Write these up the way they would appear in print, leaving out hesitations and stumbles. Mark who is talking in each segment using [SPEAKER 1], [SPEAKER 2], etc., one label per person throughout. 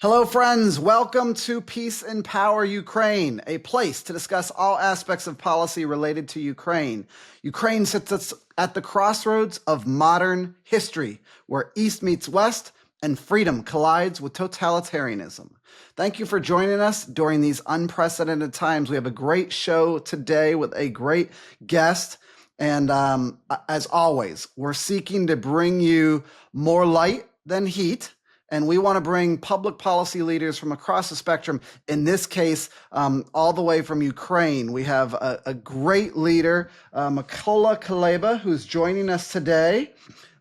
[SPEAKER 1] Hello, friends. Welcome to Peace and Power Ukraine, a place to discuss all aspects of policy related to Ukraine. Ukraine sits at the crossroads of modern history, where East meets West and freedom collides with totalitarianism. Thank you for joining us during these unprecedented times. We have a great show today with a great guest. And as always, we're seeking to bring you more light than heat. And we want to bring public policy leaders from across the spectrum, in this case, all the way from Ukraine. We have a great leader, Mykola Kuleba, who's joining us today.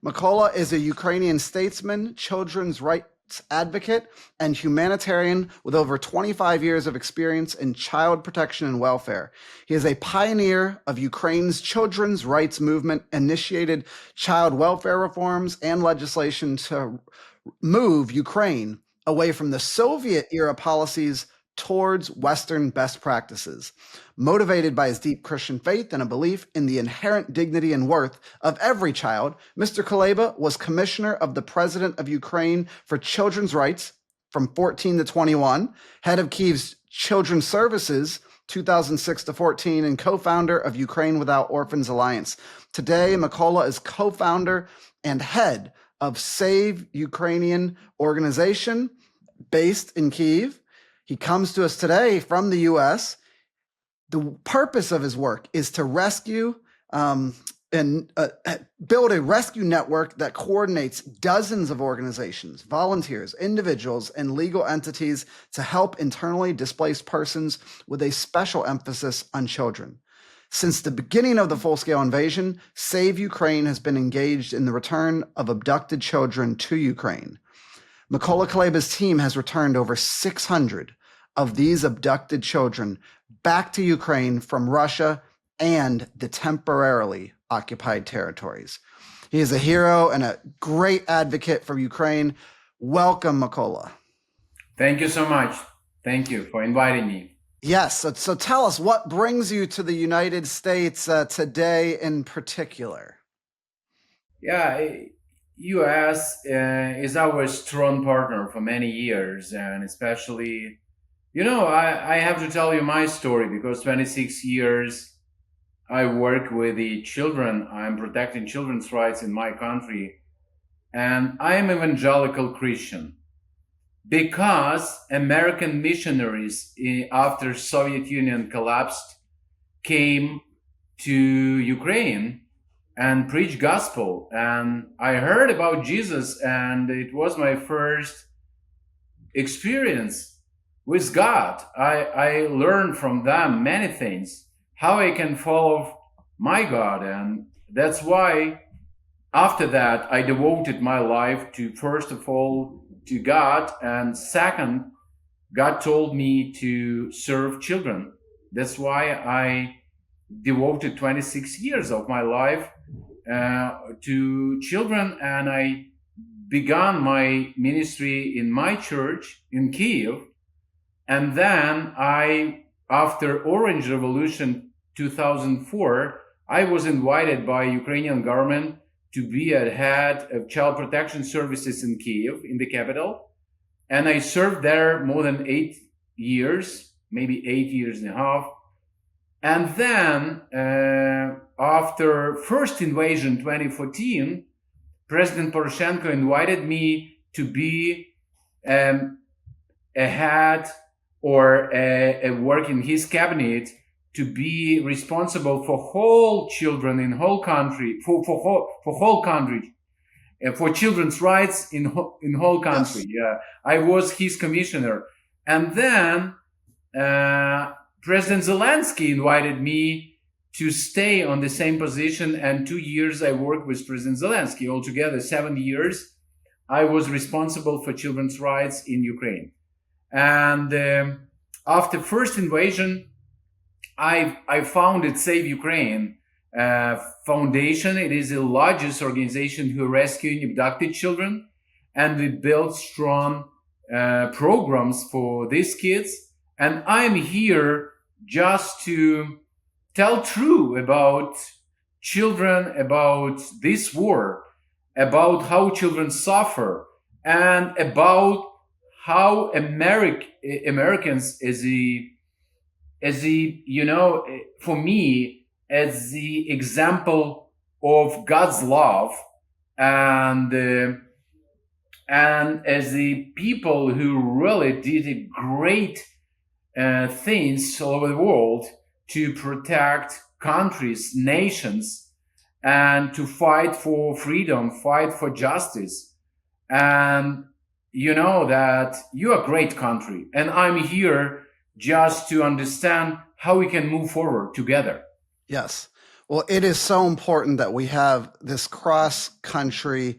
[SPEAKER 1] Mykola is a Ukrainian statesman, children's rights advocate, and humanitarian with over 25 years of experience in child protection and welfare. He is a pioneer of Ukraine's children's rights movement, initiated child welfare reforms and legislation to move Ukraine away from the Soviet-era policies towards Western best practices. Motivated by his deep Christian faith and a belief in the inherent dignity and worth of every child, Mr. Kuleba was commissioner of the President of Ukraine for Children's Rights from 14 to 21, head of Kyiv's Children's Services 2006 to 14, and co-founder of Ukraine Without Orphans Alliance. Today, Mykola is co-founder and head of Save Ukrainian organization based in Kyiv. He comes to us today from the U.S. The purpose of his work is to rescue and build a rescue network that coordinates dozens of organizations, volunteers, individuals, and legal entities to help internally displaced persons with a special emphasis on children. Since the beginning of the full-scale invasion, Save Ukraine has been engaged in the return of abducted children to Ukraine. Mykola Kuleba's team has returned over 600 of these abducted children back to Ukraine from Russia and the temporarily occupied territories. He is a hero and a great advocate for Ukraine. Welcome, Mykola.
[SPEAKER 2] Thank you so much. Thank you for inviting me.
[SPEAKER 1] Yes. So tell us, what brings you to the United States today in particular?
[SPEAKER 2] Yeah, U.S. Is our strong partner for many years, and especially, I have to tell you my story because 26 years I work with the children. I'm protecting children's rights in my country, and I am evangelical Christian. Because American missionaries, after Soviet Union collapsed, came to Ukraine and preached gospel. And I heard about Jesus, and it was my first experience with God. I learned from them many things, how I can follow my God. And that's why after that, I devoted my life to, first of all, to God, and second, God told me to serve children. That's why I devoted 26 years of my life to children, and I began my ministry in my church in Kyiv. And then after Orange Revolution 2004, I was invited by Ukrainian government to be a head of child protection services in Kyiv, in the capital. And I served there more than 8 years, maybe 8 years and a half. And then after first invasion 2014, President Poroshenko invited me to be a head or a work in his cabinet to be responsible for whole children in whole country, for whole country, for children's rights in whole country.
[SPEAKER 1] Yes.
[SPEAKER 2] Yeah, I was his commissioner, and then President Zelensky invited me to stay on the same position. And 2 years I worked with President Zelensky. Altogether, 7 years, I was responsible for children's rights in Ukraine. And after first invasion, I founded Save Ukraine Foundation. It is the largest organization who rescuing abducted children, and we built strong programs for these kids. And I'm here just to tell true about children, about this war, about how children suffer, and about how Americans as the for me as the example of God's love, and as the people who really did a great things all over the world to protect countries, nations, and to fight for freedom, fight for justice. And you know that you're a great country, and I'm here just to understand how we can move forward together.
[SPEAKER 1] Yes. Well, it is so important that we have this cross-country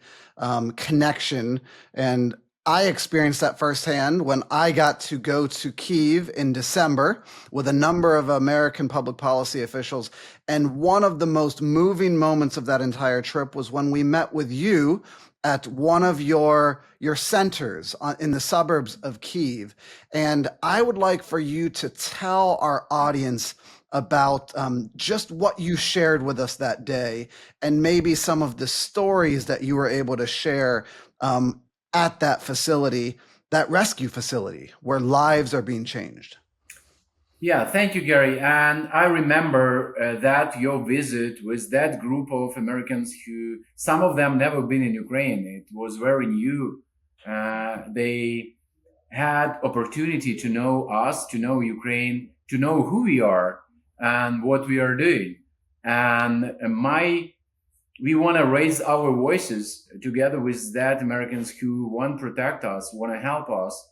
[SPEAKER 1] connection. And I experienced that firsthand when I got to go to Kyiv in December with a number of American public policy officials. And one of the most moving moments of that entire trip was when we met with you at one of your centers in the suburbs of Kyiv. And I would like for you to tell our audience about just what you shared with us that day, and maybe some of the stories that you were able to share at that facility, that rescue facility, where lives are being changed.
[SPEAKER 2] Yeah, thank you, Gary. And I remember that your visit with that group of Americans who, some of them never been in Ukraine. It was very new. They had opportunity to know us, to know Ukraine, to know who we are and what we are doing. And we want to raise our voices together with that Americans who want to protect us, want to help us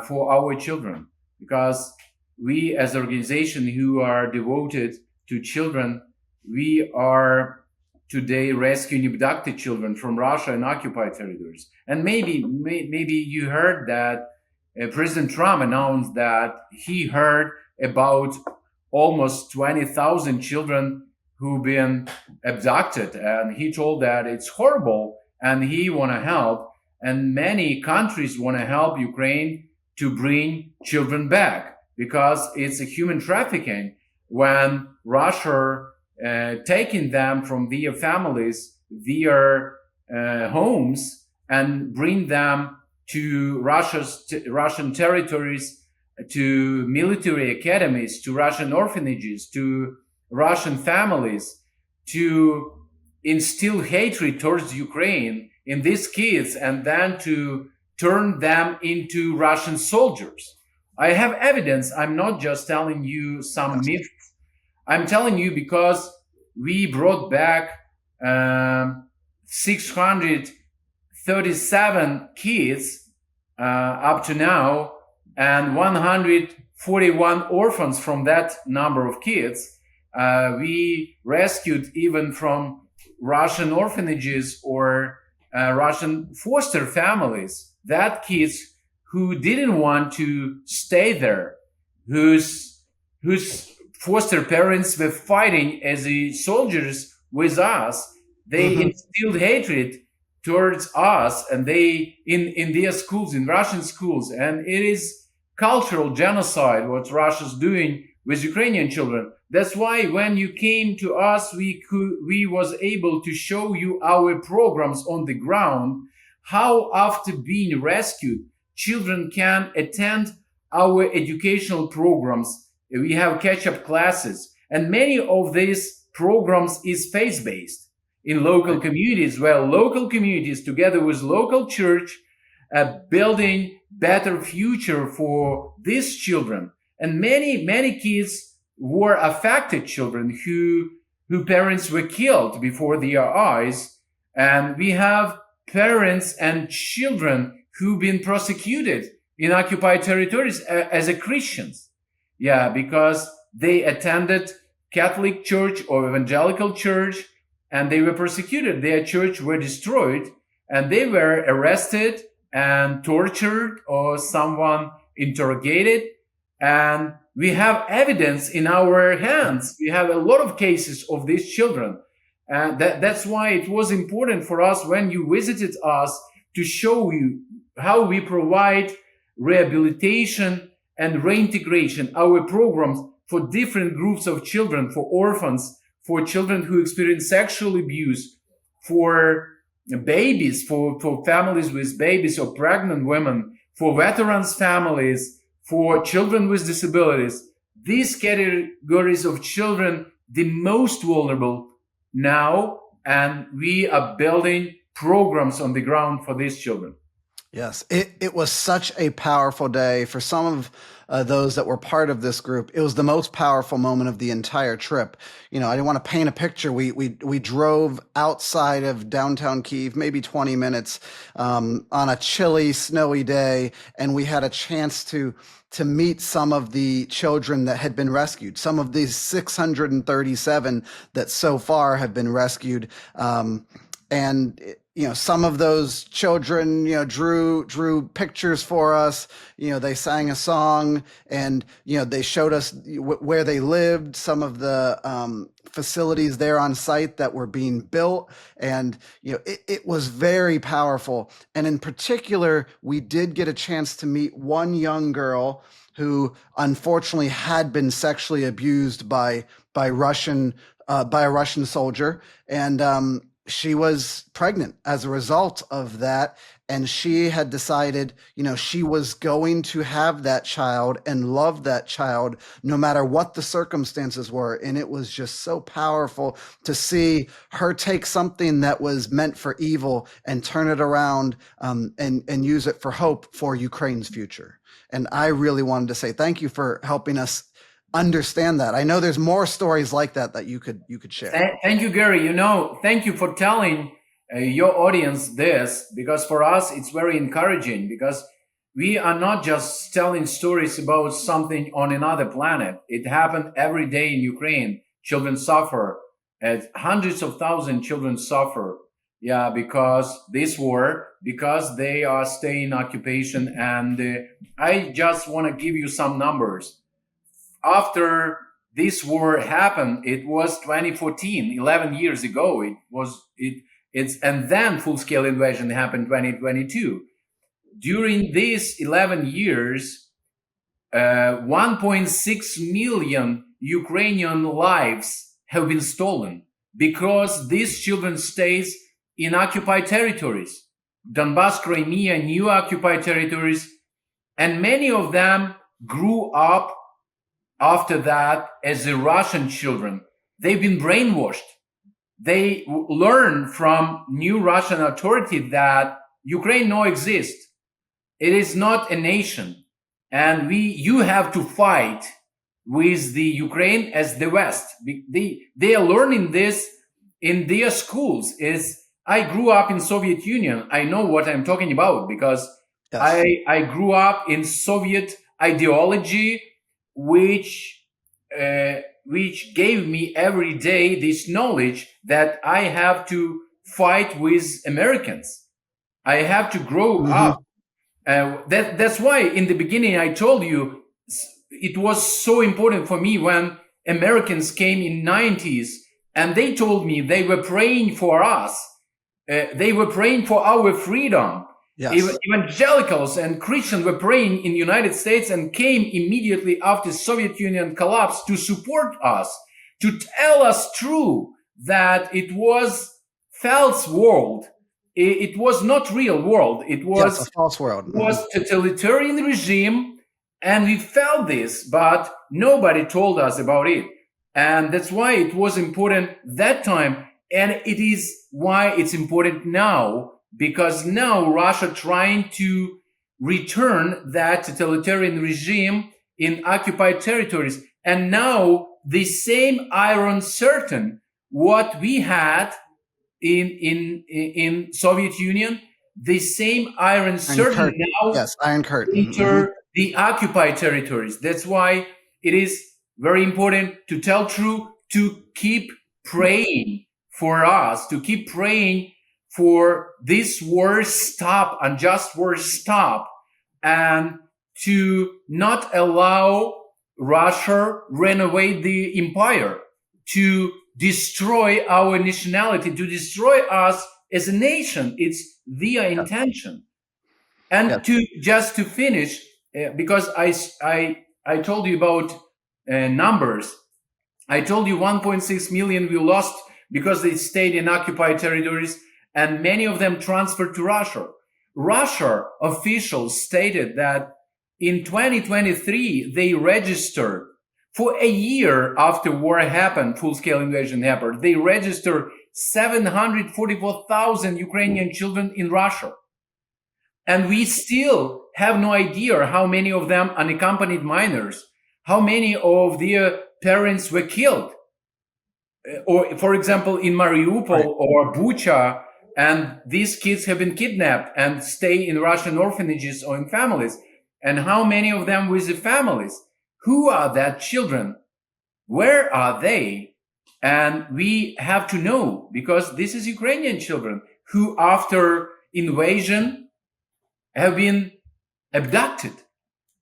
[SPEAKER 2] for our children, because we as an organization who are devoted to children, we are today rescuing abducted children from Russia and occupied territories. And maybe you heard that President Trump announced that he heard about almost 20,000 children who've been abducted, and he told that it's horrible and he want to help, and many countries want to help Ukraine to bring children back, because it's a human trafficking when Russia taking them from their families, their homes, and bring them to Russian territories, to military academies, to Russian orphanages, to Russian families, to instill hatred towards Ukraine in these kids, and then to turn them into Russian soldiers. I have evidence. I'm not just telling you some myths. I'm telling you because we brought back 637 kids up to now, and 141 orphans from that number of kids. We rescued even from Russian orphanages or Russian foster families, that kids who didn't want to stay there, whose foster parents were fighting as the soldiers with us. They instilled hatred towards us, and they in their schools, in Russian schools, and it is cultural genocide what Russia's doing with Ukrainian children. That's why when you came to us, we was able to show you our programs on the ground, how after being rescued, children can attend our educational programs. We have catch-up classes, and many of these programs is faith-based in local communities, where local communities together with local church building better future for these children. And many kids were affected children who parents were killed before their eyes, and we have parents and children who've been prosecuted in occupied territories as a Christians. Yeah, because they attended Catholic church or evangelical church, and they were persecuted. Their church were destroyed, and they were arrested and tortured, or someone interrogated. And we have evidence in our hands. We have a lot of cases of these children. And that's why it was important for us when you visited us to show you how we provide rehabilitation and reintegration, our programs for different groups of children, for orphans, for children who experience sexual abuse, for babies, for families with babies or pregnant women, for veterans' families, for children with disabilities. These categories of children, the most vulnerable now, and we are building programs on the ground for these children.
[SPEAKER 1] Yes, it was such a powerful day for some of those that were part of this group. It was the most powerful moment of the entire trip. You know, I didn't want to paint a picture. We drove outside of downtown Kyiv, maybe 20 minutes, on a chilly, snowy day, and we had a chance to meet some of the children that had been rescued. Some of these 637 that so far have been rescued. And you know, some of those children, you know, drew pictures for us. You know, they sang a song, and you know, they showed us where they lived, some of the facilities there on site that were being built, and you know, it was very powerful. And in particular, we did get a chance to meet one young girl who unfortunately had been sexually abused by Russian by a Russian soldier, and she was pregnant as a result of that. And she had decided, you know, she was going to have that child and love that child no matter what the circumstances were. And it was just so powerful to see her take something that was meant for evil and turn it around, and use it for hope for Ukraine's future. And I really wanted to say thank you for helping us understand that. I know there's more stories like that you could share.
[SPEAKER 2] Thank you, Gary. You know, thank you for telling your audience this, because for us it's very encouraging, because we are not just telling stories about something on another planet. It happened every day in Ukraine. Children suffer, and hundreds of thousands children suffer. Yeah, because this war, because they are staying in occupation. And I just want to give you some numbers. After this war happened, it was 2014, 11 years ago. And then full-scale invasion happened 2022. During these 11 years, 1.6 million Ukrainian lives have been stolen because these children stays in occupied territories, Donbass, Crimea, new occupied territories, and many of them grew up after that as the Russian children. They've been brainwashed. They learn from new Russian authority that Ukraine no exists. It is not a nation. And you have to fight with the Ukraine as the West. They are learning this in their schools. I grew up in Soviet Union. I know what I'm talking about, because yes. I grew up in Soviet ideology, which gave me every day this knowledge that I have to fight with Americans. I have to grow up. That's why in the beginning I told you it was so important for me when Americans came in 90s and they told me they were praying for us. They were praying for our freedom. Yes. Evangelicals and Christians were praying in the United States and came immediately after Soviet Union collapsed to support us, to tell us true that it was false world. It was not real world. It was
[SPEAKER 1] a false world.
[SPEAKER 2] It was totalitarian regime, and we felt this, but nobody told us about it. And that's why it was important that time, and it is why it's important now. Because now Russia trying to return that totalitarian regime in occupied territories. And now the same iron curtain, what we had in Soviet Union, the same iron curtain now
[SPEAKER 1] Iron Curtain
[SPEAKER 2] enter the occupied territories. That's why it is very important to tell truth, to keep praying for us, to keep praying for this war stop, unjust war stop, and to not allow Russia renovate the empire, to destroy our nationality, to destroy us as a nation. It's their intention. And to finish, because I told you about numbers. I told you 1.6 million we lost because they stayed in occupied territories, and many of them transferred to Russia. Russia officials stated that in 2023, they registered for a year after war happened, full-scale invasion happened, they registered 744,000 Ukrainian children in Russia. And we still have no idea how many of them unaccompanied minors, how many of their parents were killed. Or, for example, in Mariupol
[SPEAKER 1] Right.
[SPEAKER 2] or Bucha, and these kids have been kidnapped and stay in Russian orphanages or in families. And how many of them with the families? Who are that children? Where are they? And we have to know, because this is Ukrainian children who, after invasion, have been abducted.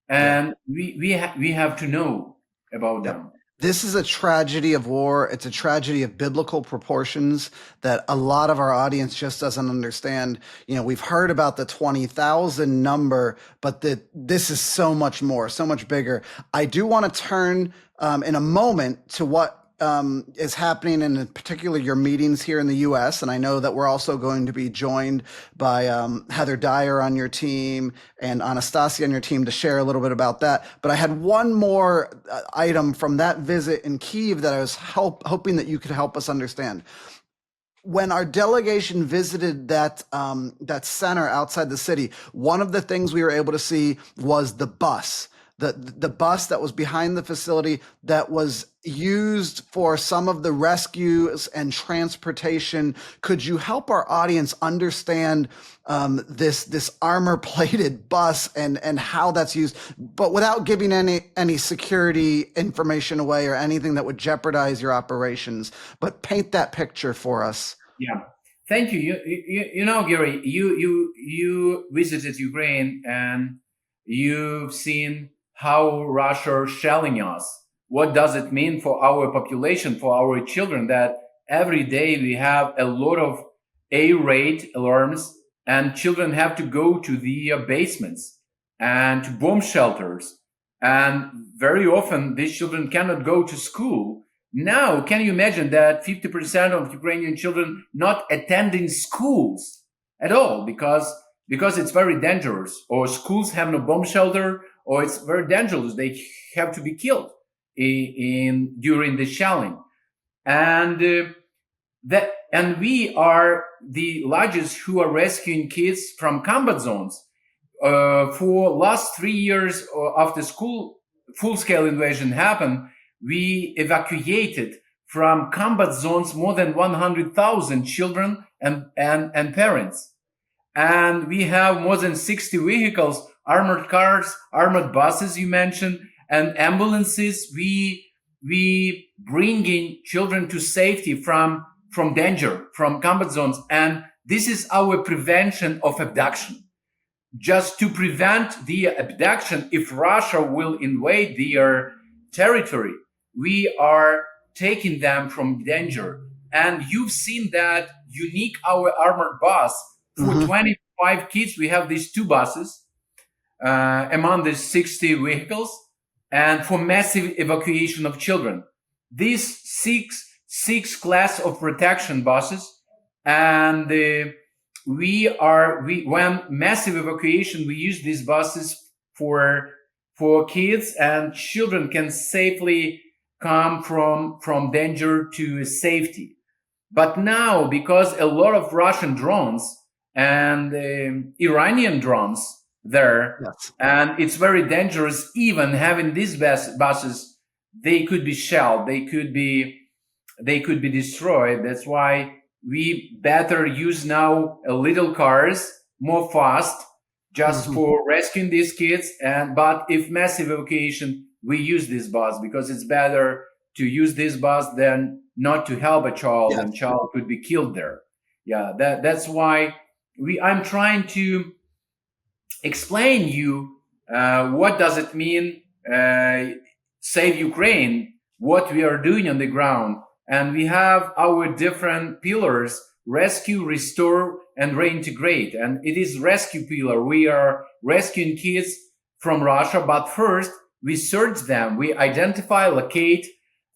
[SPEAKER 2] And we have to know about them.
[SPEAKER 1] This is a tragedy of war. It's a tragedy of biblical proportions that a lot of our audience just doesn't understand. You know, we've heard about the 20,000 number, but this is so much more, so much bigger. I do want to turn in a moment to what is happening, and in particular your meetings here in the U.S. And I know that we're also going to be joined by Heather Dyer on your team and Anastasia on your team to share a little bit about that. But I had one more item from that visit in Kyiv that I was hoping that you could help us understand. When our delegation visited that center outside the city, one of the things we were able to see was the bus. The bus that was behind the facility that was used for some of the rescues and transportation. Could you help our audience understand this armor-plated bus and how that's used, but without giving any security information away or anything that would jeopardize your operations? But paint that picture for us.
[SPEAKER 2] Yeah, thank you. You know, Gary, you visited Ukraine and you've seen how Russia is shelling us. What does it mean for our population, for our children, that every day we have a lot of air raid alarms and children have to go to the basements and to bomb shelters. And very often these children cannot go to school. Now, can you imagine that 50% of Ukrainian children not attending schools at all because it's very dangerous, or schools have no bomb shelter, or it's very dangerous. They have to be killed during the shelling. And we are the largest who are rescuing kids from combat zones. For last 3 years after school full-scale invasion happened, we evacuated from combat zones more than 100,000 children and parents. And we have more than 60 vehicles, armored cars, armored buses you mentioned, and ambulances. We bringing children to safety from danger, from combat zones. And this is our prevention of abduction. Just to prevent the abduction, if Russia will invade their territory, we are taking them from danger. And you've seen that unique our armored bus. For 25 kids, we have these two buses among the 60 vehicles, and for massive evacuation of children. These six class of protection buses, and when massive evacuation, we use these buses for kids, and children can safely come from danger to safety. But now, because a lot of Russian drones and Iranian drones there,
[SPEAKER 1] Yes.
[SPEAKER 2] and it's very dangerous. Even having these buses, they could be shelled, they could be destroyed. That's why we better use now little cars, more fast, just for rescuing these kids. But if massive evacuation, we use this bus because it's better to use this bus than not to help a child, and child could be killed there. Yeah, that's why I'm trying to explain you what does it mean save Ukraine, what we are doing on the ground. And we have our different pillars: rescue, restore, and reintegrate. And it is rescue pillar. We are rescuing kids from Russia, but first we search them, we identify, locate,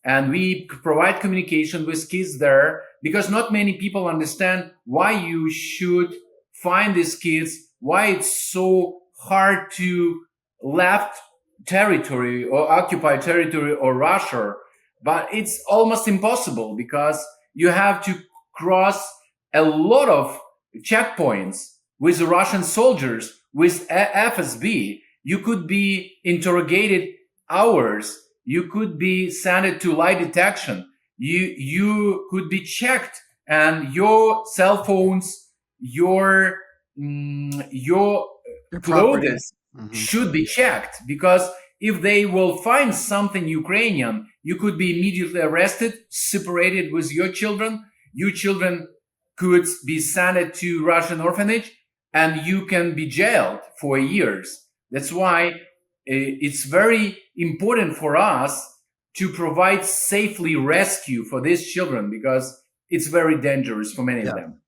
[SPEAKER 2] and we provide communication with kids there, because not many people understand why you should find these kids why it's so hard to left territory or occupy territory or Russia, but it's almost impossible because you have to cross a lot of checkpoints with Russian soldiers, with FSB. You could be interrogated hours. You could be sent to lie detection. You could be checked, and your cell phones, your
[SPEAKER 1] Your property.
[SPEAKER 2] clothes
[SPEAKER 1] Hmm.
[SPEAKER 2] should be checked, because if they will find something Ukrainian, you could be immediately arrested, separated with your children. Your children could be sent to Russian orphanage, and you can be jailed for years. That's why it's very important for us to provide safely rescue for these children, because it's very dangerous for many of
[SPEAKER 1] Yeah.
[SPEAKER 2] them.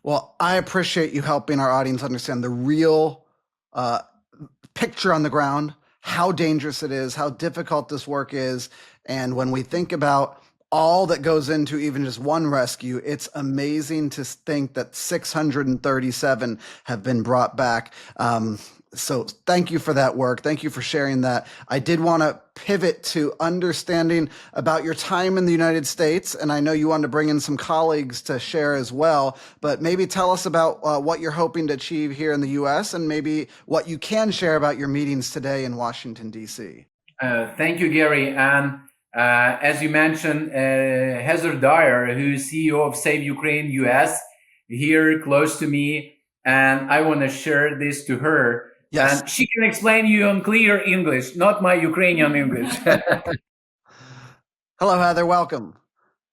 [SPEAKER 1] Well, I appreciate you helping our audience understand the real uh, picture on the ground, how dangerous it is, how difficult this work is. And when we think about all that goes into even just one rescue, it's amazing to think that 637 have been brought back. So thank you for that work. Thank you for sharing that. I did want to pivot to understanding about your time in the United States, and I know you wanted to bring in some colleagues to share as well, but maybe tell us about what you're hoping to achieve here in the U.S. and maybe what you can share about your meetings today in Washington, D.C.
[SPEAKER 2] Thank you, Gary. And as you mentioned, Heather Dyer, who is CEO of Save Ukraine US, here close to me, and I want to share this to her.
[SPEAKER 1] Yes.
[SPEAKER 2] And she can explain you in clear English, not my Ukrainian English.
[SPEAKER 1] Hello, Heather. Welcome.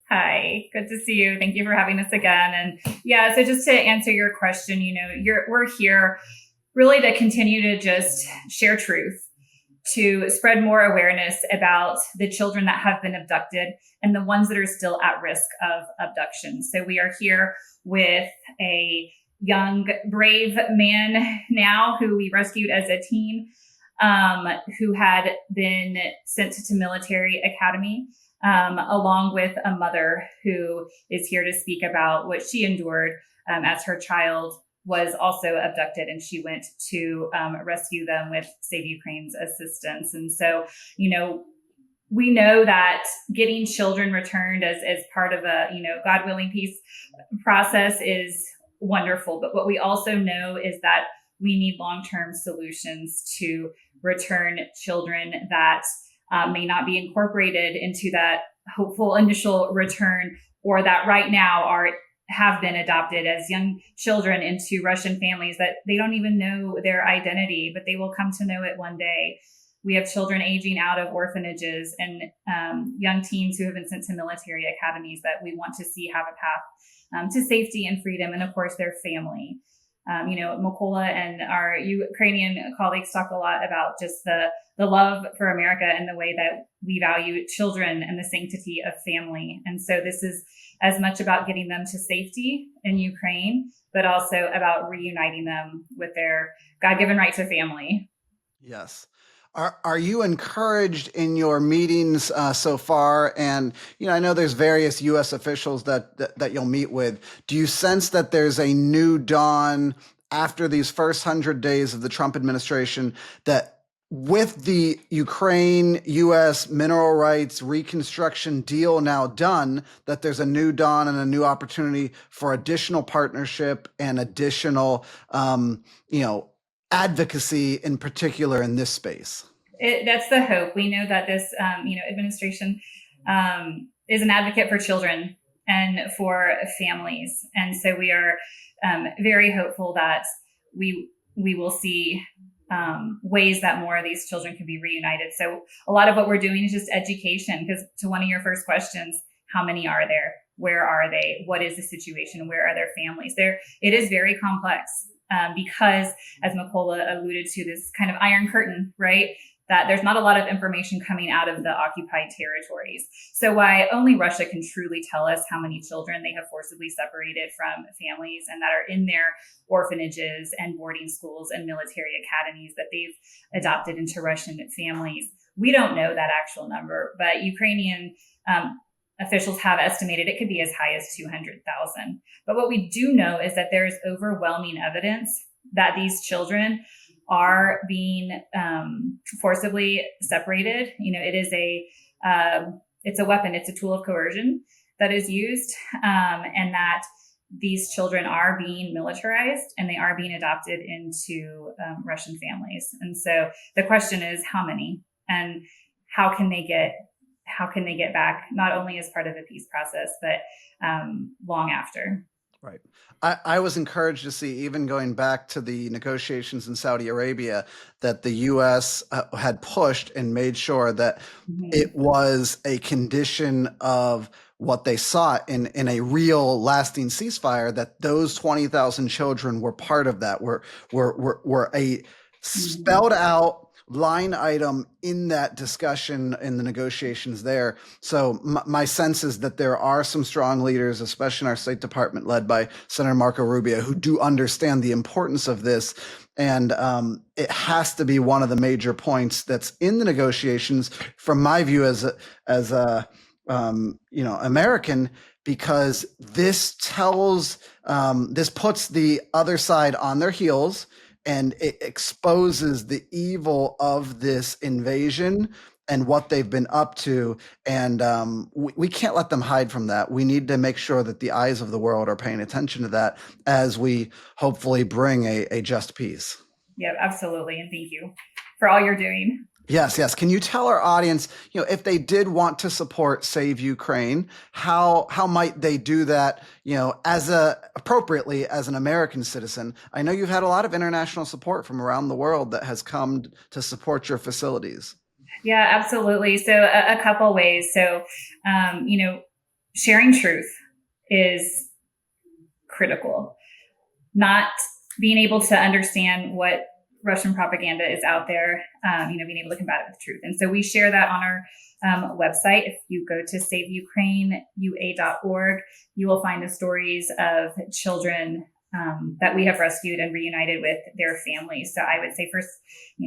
[SPEAKER 3] Hi, good to see you. Thank you for having us again. And yeah, so just to answer your question, we're here really to continue to just share truth, to spread more awareness about the children that have been abducted and the ones that are still at risk of abduction. So we are here with a young, brave man now who we rescued as a teen, who had been sent to military academy, along with a mother who is here to speak about what she endured as her child was also abducted, and she went to rescue them with Save Ukraine's assistance. And so, we know that getting children returned as part of a, God willing peace process is wonderful. But what we also know is that we need long-term solutions to return children that may not be incorporated into that hopeful initial return, or that right now have been adopted as young children into Russian families that they don't even know their identity, but they will come to know it one day. We have children aging out of orphanages and young teens who have been sent to military academies that we want to see have a path to safety and freedom, and of course their family. Mykola and our Ukrainian colleagues talk a lot about just the love for America and the way that we value children and the sanctity of family. And so this is as much about getting them to safety in Ukraine, but also about reuniting them with their God-given right to family.
[SPEAKER 1] Yes. Are you encouraged in your meetings so far? And I know there's various U.S. officials that you'll meet with. Do you sense that there's a new dawn after these first 100 days of the Trump administration, that with the Ukraine-U.S. mineral rights reconstruction deal now done, that there's a new dawn and a new opportunity for additional partnership and additional, advocacy in particular in this space?
[SPEAKER 3] That's the hope. We know that this, administration is an advocate for children and for families, and so we are very hopeful that we will see ways that more of these children can be reunited. So a lot of what we're doing is just education, because to one of your first questions, how many are there? Where are they? What is the situation? Where are their families? It is very complex. Because, as Mykola alluded to, this kind of iron curtain, right? That there's not a lot of information coming out of the occupied territories. So why only Russia can truly tell us how many children they have forcibly separated from families and that are in their orphanages and boarding schools and military academies that they've adopted into Russian families. We don't know that actual number, but Ukrainian officials have estimated it could be as high as 200,000. But what we do know is that there is overwhelming evidence that these children are being forcibly separated. It is it's a weapon. It's a tool of coercion that is used, and that these children are being militarized and they are being adopted into Russian families. And so the question is, how many, and how can they get back, not only as part of the peace process, but long after.
[SPEAKER 1] Right. I was encouraged to see, even going back to the negotiations in Saudi Arabia, that the U.S. Had pushed and made sure that it was a condition of what they sought in a real lasting ceasefire, that those 20,000 children were part of that, were a spelled out line item in that discussion in the negotiations there. So my sense is that there are some strong leaders, especially in our State Department led by Senator Marco Rubio, who do understand the importance of this. And it has to be one of the major points that's in the negotiations, from my view as a American, because this this puts the other side on their heels, and it exposes the evil of this invasion and what they've been up to. And we can't let them hide from that. We need to make sure that the eyes of the world are paying attention to that as we hopefully bring a just peace.
[SPEAKER 3] Yeah, absolutely. And thank you for all you're doing.
[SPEAKER 1] Yes. Can you tell our audience, if they did want to support Save Ukraine, how might they do that, appropriately as an American citizen? I know you've had a lot of international support from around the world that has come to support your facilities.
[SPEAKER 3] Yeah, absolutely. So a couple ways. So, sharing truth is critical. Not being able to understand what Russian propaganda is out there, being able to combat it with truth. And so we share that on our website. If you go to saveukraineua.org, you will find the stories of children that we have rescued and reunited with their families. So I would say first,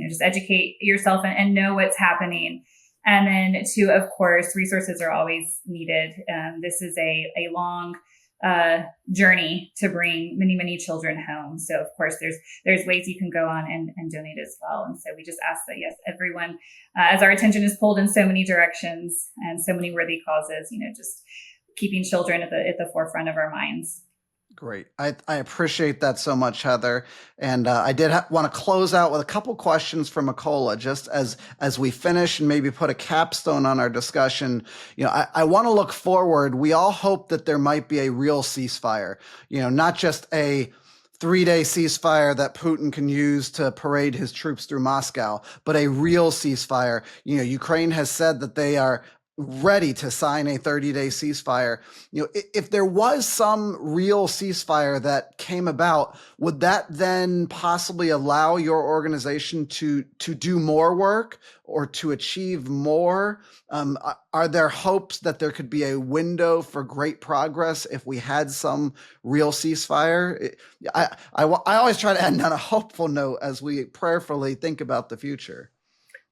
[SPEAKER 3] just educate yourself and know what's happening. And then two, of course, resources are always needed. This is a long journey to bring many, many children home. So of course there's ways you can go on and donate as well. And so we just ask that, yes, everyone, as our attention is pulled in so many directions and so many worthy causes, just keeping children at the forefront of our minds.
[SPEAKER 1] Great. I appreciate that so much, Heather. And I did want to close out with a couple questions for Mykola, just as we finish and maybe put a capstone on our discussion. I want to look forward. We all hope that there might be a real ceasefire, not just a 3-day ceasefire that Putin can use to parade his troops through Moscow, but a real ceasefire. Ukraine has said that they are ready to sign a 30-day ceasefire. If there was some real ceasefire that came about, would that then possibly allow your organization to do more work or to achieve more? Are there hopes that there could be a window for great progress if we had some real ceasefire? I always try to end on a hopeful note as we prayerfully think about the future.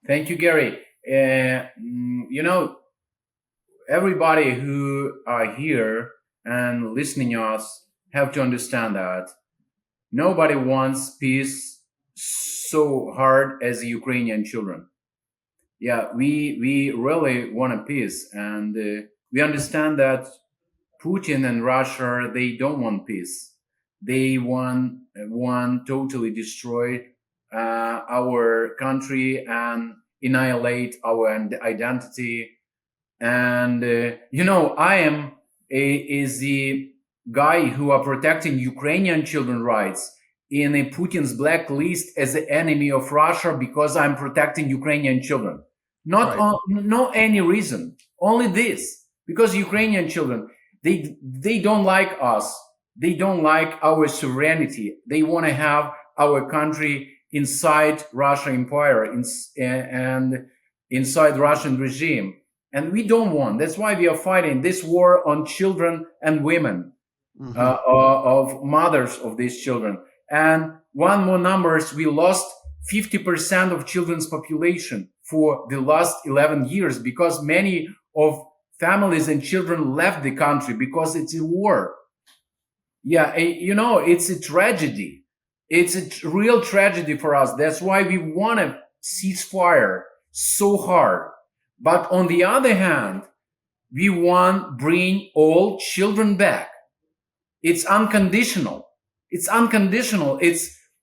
[SPEAKER 2] Thank you, Gary. Everybody who are here and listening to us have to understand that nobody wants peace so hard as the Ukrainian children. Yeah, we really want a peace, and we understand that Putin and Russia, they don't want peace. They want totally destroy our country and annihilate our identity. And I am is the guy who are protecting Ukrainian children rights in a Putin's blacklist as the enemy of Russia because I'm protecting Ukrainian children. No any reason, only this, because Ukrainian children, they don't like us. They don't like our sovereignty. They want to have our country inside Russian empire and inside Russian regime. And we don't want. That's why we are fighting this war on children and women, of mothers of these children. And one more numbers, we lost 50% of children's population for the last 11 years because many of families and children left the country because it's a war. Yeah, it's a tragedy. It's a real tragedy for us. That's why we want a ceasefire so hard. But on the other hand, we want bring all children back. It's unconditional. It's unconditional.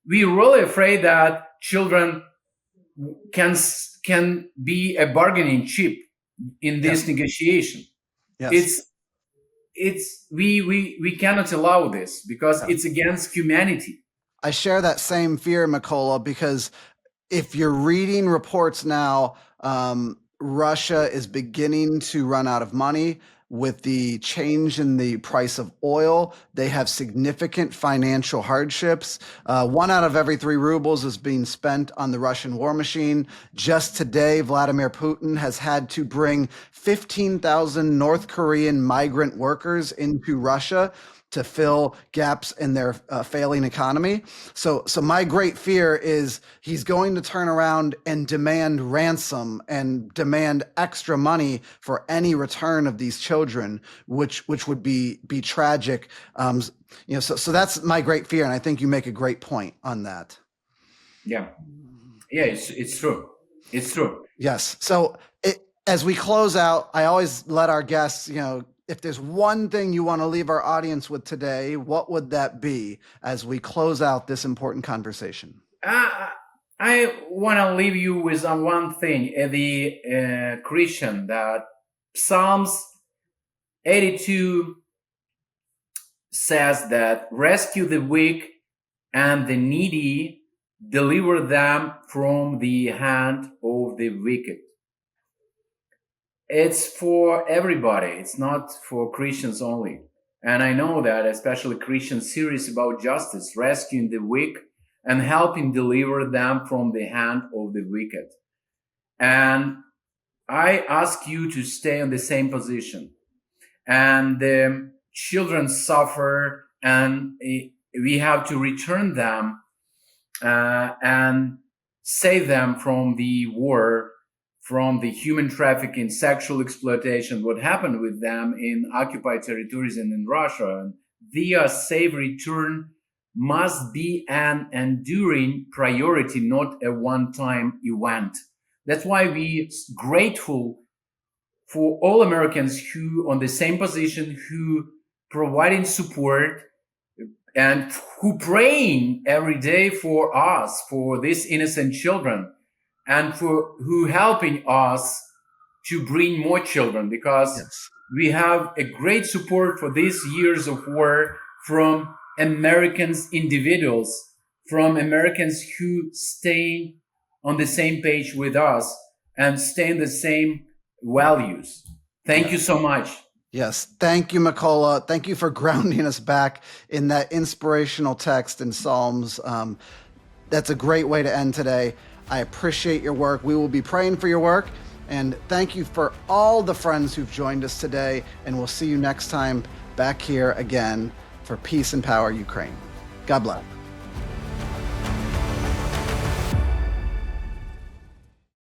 [SPEAKER 2] We're really afraid that children can be a bargaining chip in this negotiation.
[SPEAKER 1] Yes.
[SPEAKER 2] We cannot allow this because it's against humanity.
[SPEAKER 1] I share that same fear, Mykola, because if you're reading reports now, Russia is beginning to run out of money. With the change in the price of oil, they have significant financial hardships. 1 out of every 3 rubles is being spent on the Russian war machine. Just today, Vladimir Putin has had to bring 15,000 North Korean migrant workers into Russia to fill gaps in their failing economy. So my great fear is he's going to turn around and demand ransom and demand extra money for any return of these children, which would be tragic. So that's my great fear, and I think you make a great point on that.
[SPEAKER 2] Yeah, it's true. It's true.
[SPEAKER 1] Yes. So as we close out, I always let our guests, if there's one thing you want to leave our audience with today, what would that be as we close out this important conversation?
[SPEAKER 2] I want to leave you with one thing, the Christian, that Psalms 82 says that rescue the weak and the needy, deliver them from the hand of the wicked. It's for everybody. It's not for Christians only. And I know that especially Christians serious about justice, rescuing the weak and helping deliver them from the hand of the wicked. And I ask you to stay on the same position. And the children suffer, and we have to return them and save them from the war, from the human trafficking, sexual exploitation, what happened with them in occupied territories and in Russia. And their safe return must be an enduring priority, not a one-time event. That's why we grateful for all Americans who on the same position, who providing support and who praying every day for us, for these innocent children, and for who helping us to bring more children, because we have a great support for these years of war from Americans, individuals, from Americans who stay on the same page with us and stay in the same values. Thank you so much.
[SPEAKER 1] Yes. Thank you, Mykola. Thank you for grounding us back in that inspirational text in Psalms. That's a great way to end today. I appreciate your work. We will be praying for your work. And thank you for all the friends who've joined us today. And we'll see you next time back here again for Peace and Power Ukraine. God bless.